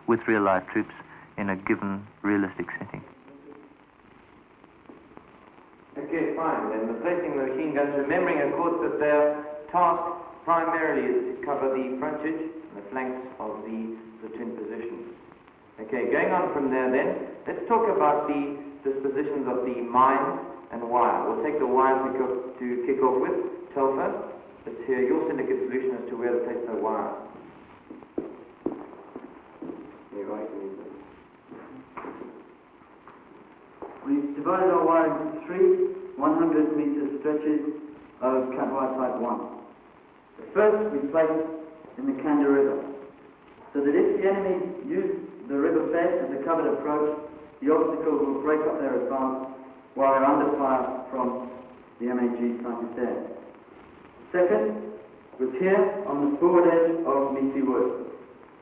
with real-life troops in a given realistic setting. Okay, fine. Then replacing the machine guns, remembering, of course, that their task primarily is to cover the frontage and the flanks of the platoon positions. Okay, going on from there then, let's talk about the dispositions of the mines and wire. We'll take the wire to kick off with. Telfer, let's hear your syndicate solution as to where to place the wire. We've divided our wire into three 100-meter stretches of cat wire type 1. The first we place in the Kanda River, so that if the enemy use the river bed as a covered approach, the obstacle will break up their advance while they're under fire from the MAG sighted there. Second was here on the forward edge of Meaty Wood.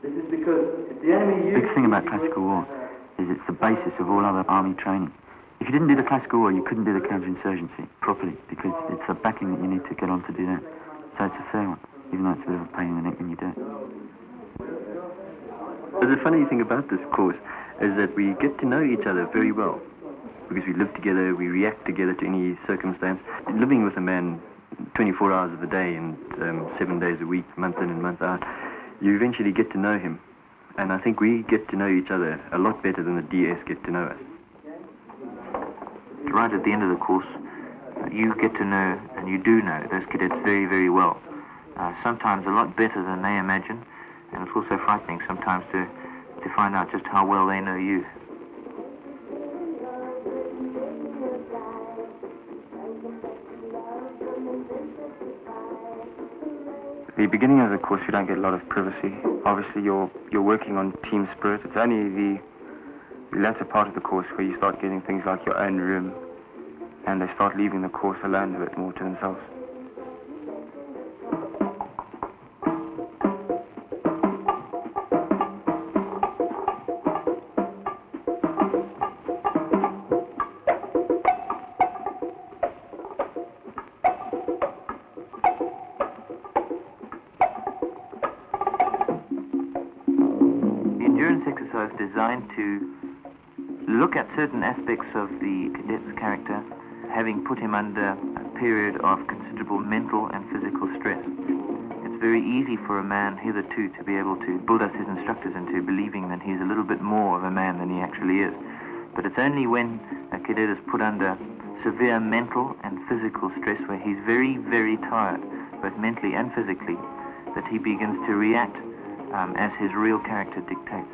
This is because if the enemy uses... The big thing about classical war is it's the basis of all other army training. If you didn't do the classical war, you couldn't do the counterinsurgency properly, because it's the backing that you need to get on to do that. So it's a fair one, even though it's a bit of a pain in the neck when you do it. But the funny thing about this course is that we get to know each other very well, because we live together, we react together to any circumstance. Living with a man 24 hours of the day and 7 days a week, month in and month out, you eventually get to know him. And I think we get to know each other a lot better than the DS get to know us. Right at the end of the course, you get to know, and you do know, those cadets very, very well. Sometimes a lot better than they imagine, and it's also frightening sometimes to find out just how well they know you. At the beginning of the course, you don't get a lot of privacy. Obviously, you're working on team spirit. It's only the latter part of the course where you start getting things like your own room, and they start leaving the course alone a bit more to themselves. Designed to look at certain aspects of the cadet's character, having put him under a period of considerable mental and physical stress. It's very easy for a man hitherto to be able to build us his instructors into believing that he's a little bit more of a man than he actually is. But it's only when a cadet is put under severe mental and physical stress, where he's very, very tired, both mentally and physically, that he begins to react as his real character dictates.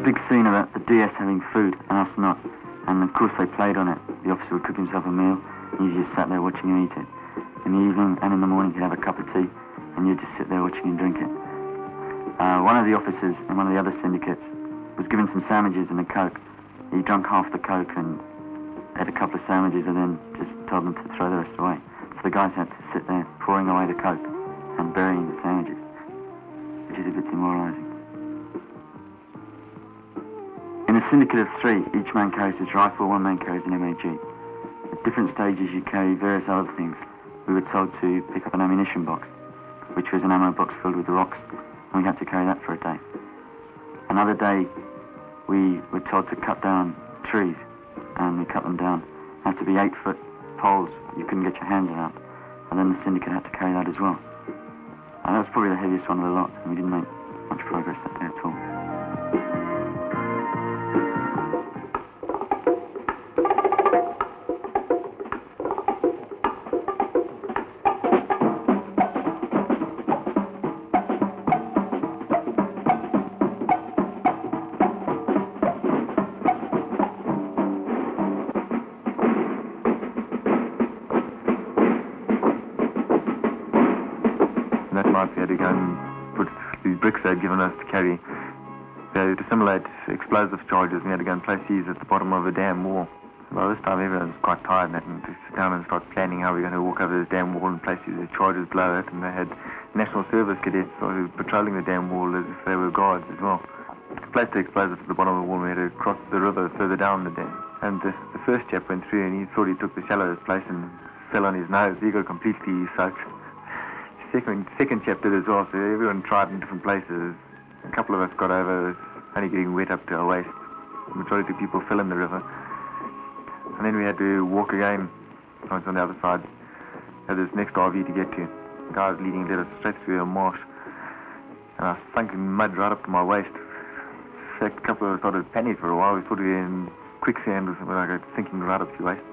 Big scene about the DS having food and us not, and of course they played on it. The officer would cook himself a meal and you just sat there watching him eat it. In the evening and in the morning he'd have a cup of tea and you'd just sit there watching him drink it. One of the officers in one of the other syndicates was given some sandwiches and a Coke. He drank half the Coke and had a couple of sandwiches and then just told them to throw the rest away. So the guys had to sit there pouring away the Coke and burying the sandwiches, which is a bit demoralising. In a syndicate of three, each man carries his rifle, one man carries an MAG. At different stages you carry various other things. We were told to pick up an ammunition box, which was an ammo box filled with rocks, and we had to carry that for a day. Another day we were told to cut down trees, and we cut them down. They had to be 8-foot poles, you couldn't get your hands around, and then the syndicate had to carry that as well. And that was probably the heaviest one of the lot, and we didn't make much progress that day at all. We had to go and put these bricks they'd given us to carry. To assimilate explosive charges, we had to go and place these at the bottom of a dam wall. By this time everyone was quite tired and had to sit down and start planning how we were going to walk over this dam wall and place these charges below it, and they had National Service cadets who were patrolling the dam wall as if they were guards as well. placed the explosives at the bottom of the wall and we had to cross the river further down the dam. And the first chap went through and he thought he took the shallowest place and fell on his nose. He got completely soaked. Second chap did as well, so everyone tried in different places. A couple of us got over, only getting wet up to our waist. The majority of people fell in the river. And then we had to walk again. I was on the other side. Had this next RV to get to. The guy was leading led us straight through a marsh. And I sunk in mud right up to my waist. In fact, a couple of us started panic for a while. We thought we were in quicksand or something like that, sinking right up to your waist.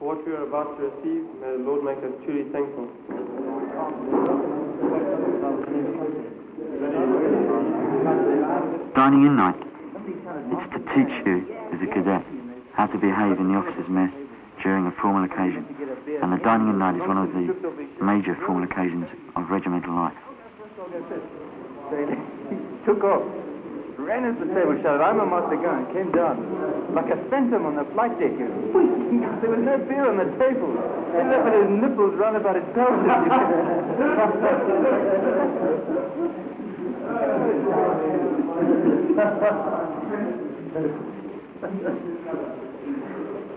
What we are about to receive, may the Lord make us truly thankful. Dining in night. It's to teach you, as a cadet, how to behave in the officers' mess during a formal occasion. And the dining in night is one of the major formal occasions of regimental life. He took off, ran into the table, shouted, "I'm a master gun," and came down like a phantom on the flight deck. There was no beer on the table. He left with his nipples round about his pelvis.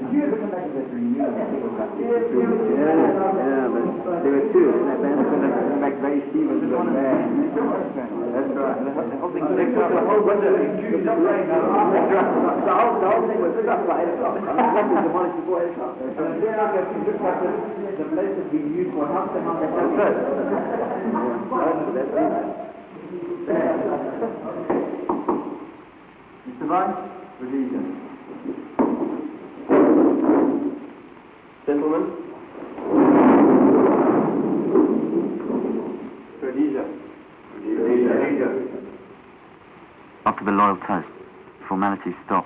Did you ever come back to that reunion? Yeah, but there were two. And that band came back very Stevens was there. That's right. The whole thing was a whole bunch of Jews. That's right. The whole thing was stuff by 8 o'clock. Demolished before 8 o'clock. And then I guess you just have the place that we used for house to house. That's right. Mr. Vice, Rhodesian. Gentlemen, Rhodesia. After the loyal toast, formalities stop.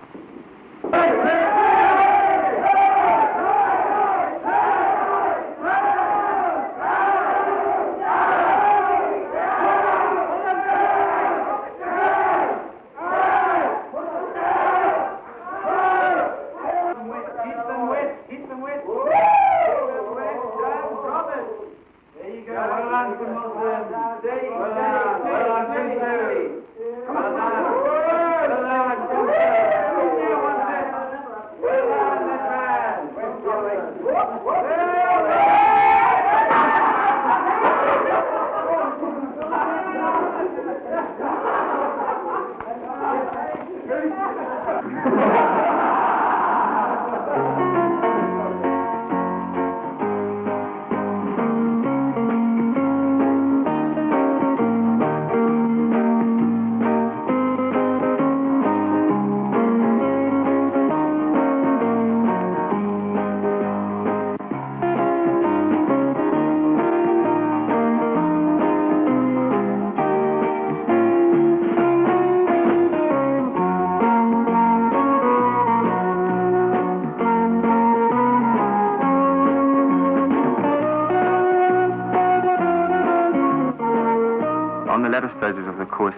the latter stages of the course,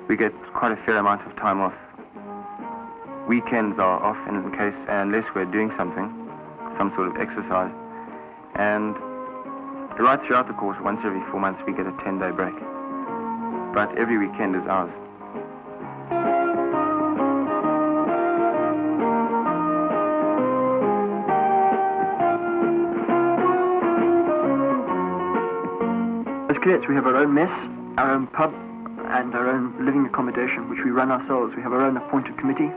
we get quite a fair amount of time off. Weekends are off in case, unless we're doing something, some sort of exercise. And right throughout the course, once every 4 months, we get a 10-day break. But every weekend is ours. As cadets, we have our own mess, our own pub, and our own living accommodation, which we run ourselves. We have our own appointed committee,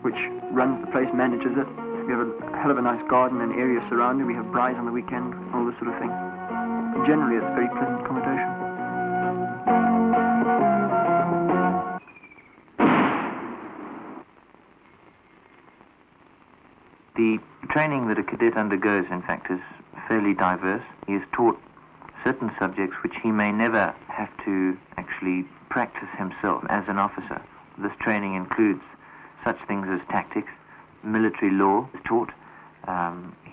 which runs the place, manages it. We have a hell of a nice garden and area surrounding. We have braais on the weekend, all this sort of thing. Generally, it's very pleasant accommodation. The training that a cadet undergoes, in fact, is fairly diverse. He is taught certain subjects which he may never have to actually practice himself as an officer. This training includes such things as tactics, military law is taught.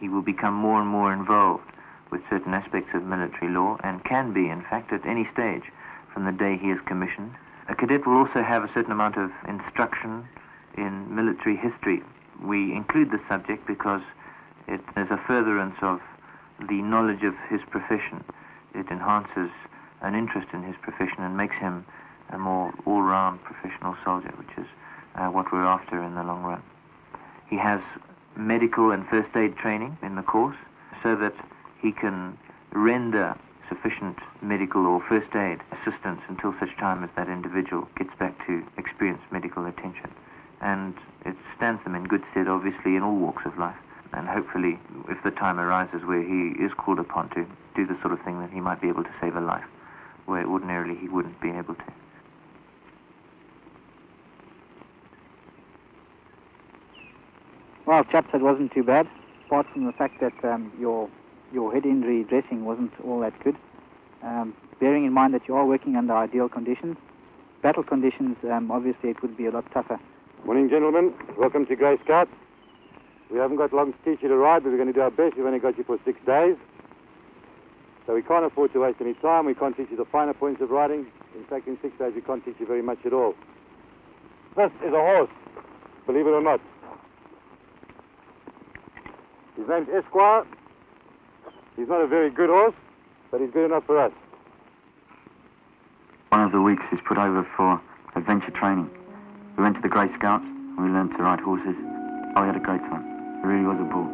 He will become more and more involved with certain aspects of military law, and can be, in fact, at any stage from the day he is commissioned. A cadet will also have a certain amount of instruction in military history. We include this subject because it is a furtherance of the knowledge of his profession. It enhances an interest in his profession and makes him a more all-round professional soldier, which is what we're after in the long run. He has medical and first aid training in the course so that he can render sufficient medical or first aid assistance until such time as that individual gets back to experienced medical attention. And it stands them in good stead, obviously, in all walks of life. And hopefully, if the time arises where he is called upon to do the sort of thing, that he might be able to save a life, where ordinarily he wouldn't be able to. Well, chaps, it wasn't too bad, apart from the fact that your head injury dressing wasn't all that good. Bearing in mind that you are working under ideal conditions, battle conditions, obviously it would be a lot tougher. Morning, gentlemen. Welcome to Grey Scouts. We haven't got long to teach you to ride, but we're going to do our best. We've only got you for 6 days. So we can't afford to waste any time. We can't teach you the finer points of riding. In fact, in 6 days, we can't teach you very much at all. This is a horse, believe it or not. His name's Esquire. He's not a very good horse, but he's good enough for us. One of the weeks is put over for adventure training. We went to the Grey Scouts and we learned to ride horses. Oh, we had a great time. It really was a ball.